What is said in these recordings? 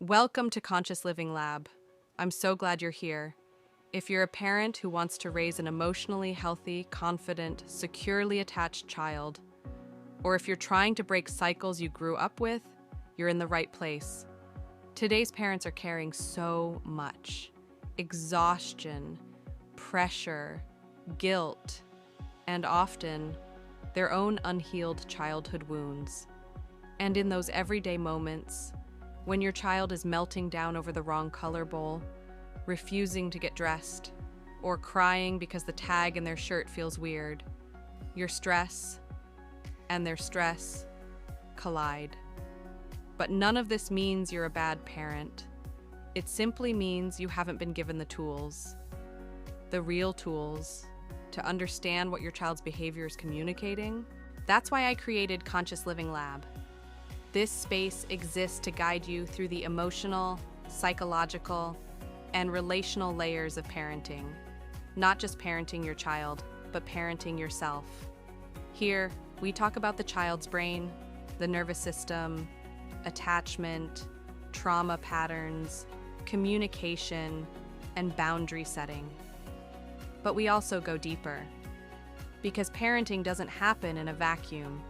Welcome to Conscious Living Lab. I'm so glad you're here. If you're a parent who wants to raise an emotionally healthy, confident, securely attached child, or if you're trying to break cycles you grew up with, you're in the right place. Today's parents are carrying so much exhaustion, pressure, guilt, and often their own unhealed childhood wounds. And in those everyday moments, when your child is melting down over the wrong color bowl, refusing to get dressed, or crying because the tag in their shirt feels weird, your stress and their stress collide. But none of this means you're a bad parent. It simply means you haven't been given the tools, the real tools, to understand what your child's behavior is communicating. That's why I created Conscious Living Lab. This space exists to guide you through the emotional, psychological, and relational layers of parenting. Not just parenting your child, but parenting yourself. Here, we talk about the child's brain, the nervous system, attachment, trauma patterns, communication, and boundary setting. But we also go deeper, because parenting doesn't happen in a vacuum.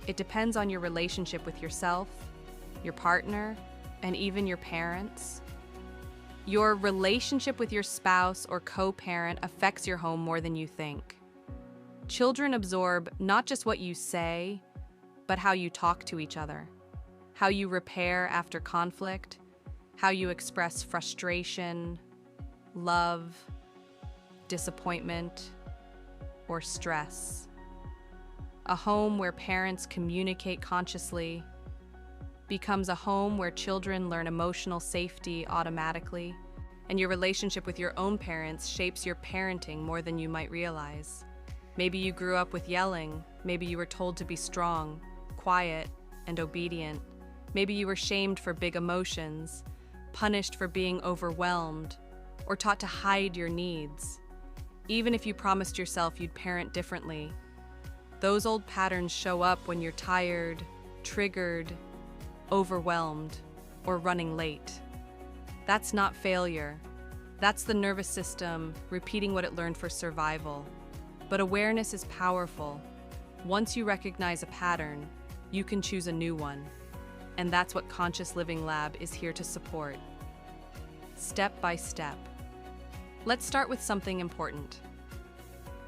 It depends on your relationship with yourself, your partner, and even your parents. Your relationship with your spouse or co-parent affects your home more than you think. Children absorb not just what you say, but how you talk to each other, how you repair after conflict, how you express frustration, love, disappointment, or stress. A home where parents communicate consciously becomes a home where children learn emotional safety automatically, and your relationship with your own parents shapes your parenting more than you might realize. Maybe you grew up with yelling, maybe you were told to be strong, quiet, and obedient. Maybe you were shamed for big emotions, punished for being overwhelmed, or taught to hide your needs. Even if you promised yourself you'd parent differently, those old patterns show up when you're tired, triggered, overwhelmed, or running late. That's not failure. That's the nervous system repeating what it learned for survival. But awareness is powerful. Once you recognize a pattern, you can choose a new one. And that's what Conscious Living Lab is here to support. Step by step. Let's start with something important.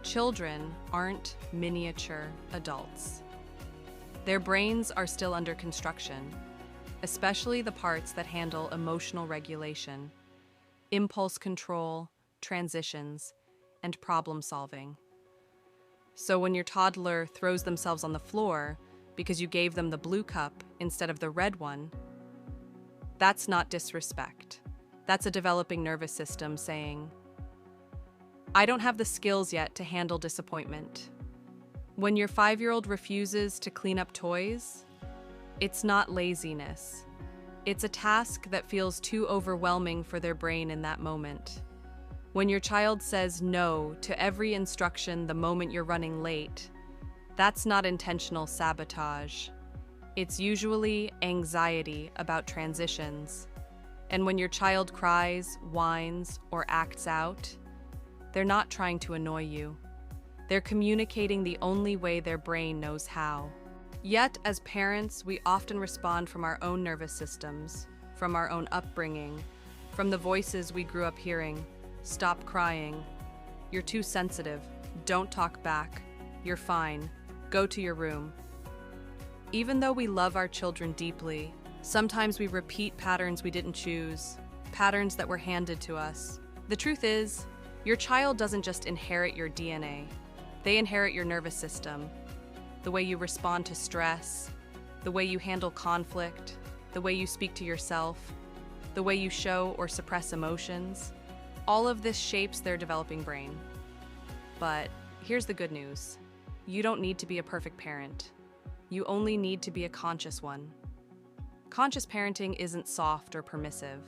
Children aren't miniature adults. Their brains are still under construction, especially the parts that handle emotional regulation, impulse control, transitions, and problem solving. So when your toddler throws themselves on the floor because you gave them the blue cup instead of the red one, that's not disrespect. That's a developing nervous system saying, I don't have the skills yet to handle disappointment. When your 5-year-old refuses to clean up toys, it's not laziness. It's a task that feels too overwhelming for their brain in that moment. When your child says no to every instruction the moment you're running late, that's not intentional sabotage. It's usually anxiety about transitions. And when your child cries, whines, or acts out, they're not trying to annoy you. They're communicating the only way their brain knows how. Yet, as parents, we often respond from our own nervous systems, from our own upbringing, from the voices we grew up hearing. Stop crying. You're too sensitive. Don't talk back. You're fine. Go to your room. Even though we love our children deeply, sometimes we repeat patterns we didn't choose, patterns that were handed to us. The truth is, your child doesn't just inherit your DNA. They inherit your nervous system, the way you respond to stress, the way you handle conflict, the way you speak to yourself, the way you show or suppress emotions. All of this shapes their developing brain. But here's the good news. You don't need to be a perfect parent. You only need to be a conscious one. Conscious parenting isn't soft or permissive.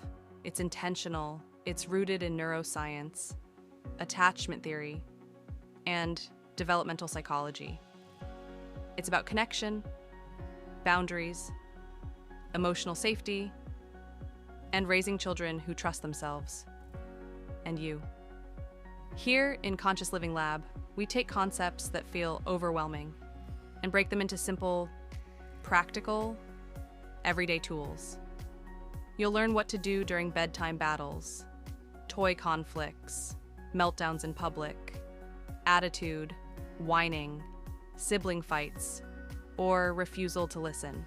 It's intentional. It's rooted in neuroscience, attachment theory, and developmental psychology. It's about connection, boundaries, emotional safety, and raising children who trust themselves and you. Here in Conscious Living Lab, we take concepts that feel overwhelming and break them into simple, practical, everyday tools. You'll learn what to do during bedtime battles, toy conflicts, meltdowns in public, attitude, whining, sibling fights, or refusal to listen.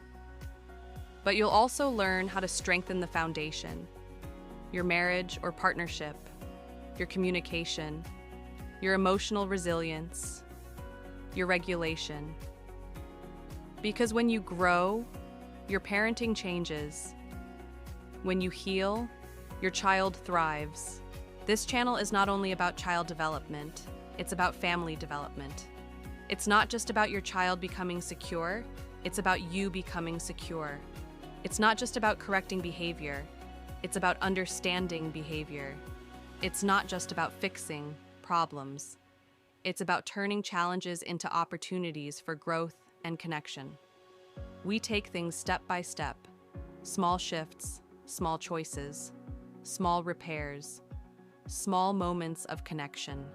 But you'll also learn how to strengthen the foundation, your marriage or partnership, your communication, your emotional resilience, your regulation. Because when you grow, your parenting changes. When you heal, your child thrives. This channel is not only about child development, it's about family development. It's not just about your child becoming secure, it's about you becoming secure. It's not just about correcting behavior, it's about understanding behavior. It's not just about fixing problems. It's about turning challenges into opportunities for growth and connection. We take things step by step, small shifts, small choices, small repairs, small moments of connection.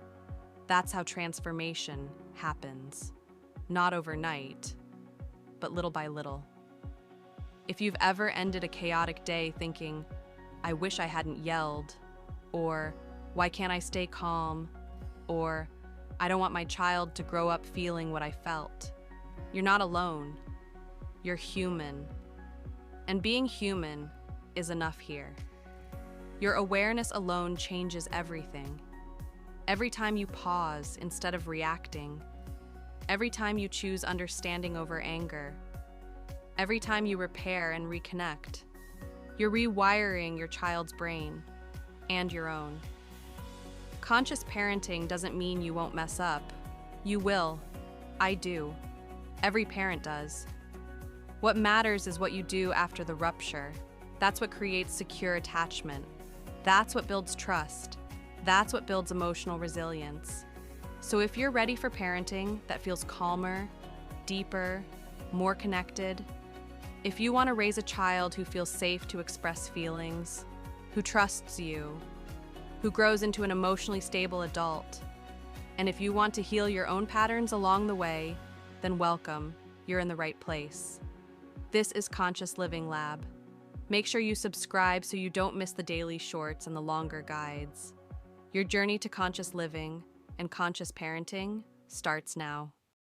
That's how transformation happens. Not overnight, but little by little. If you've ever ended a chaotic day thinking, I wish I hadn't yelled, or why can't I stay calm, or I don't want my child to grow up feeling what I felt, you're not alone. You're human. And being human is enough here. Your awareness alone changes everything. Every time you pause instead of reacting, every time you choose understanding over anger, every time you repair and reconnect, you're rewiring your child's brain and your own. Conscious parenting doesn't mean you won't mess up. You will. I do. Every parent does. What matters is what you do after the rupture. That's what creates secure attachment. That's what builds trust. That's what builds emotional resilience. So if you're ready for parenting that feels calmer, deeper, more connected, if you want to raise a child who feels safe to express feelings, who trusts you, who grows into an emotionally stable adult, and if you want to heal your own patterns along the way, then welcome, you're in the right place. This is Conscious Living Lab. Make sure you subscribe so you don't miss the daily shorts and the longer guides. Your journey to conscious living and conscious parenting starts now.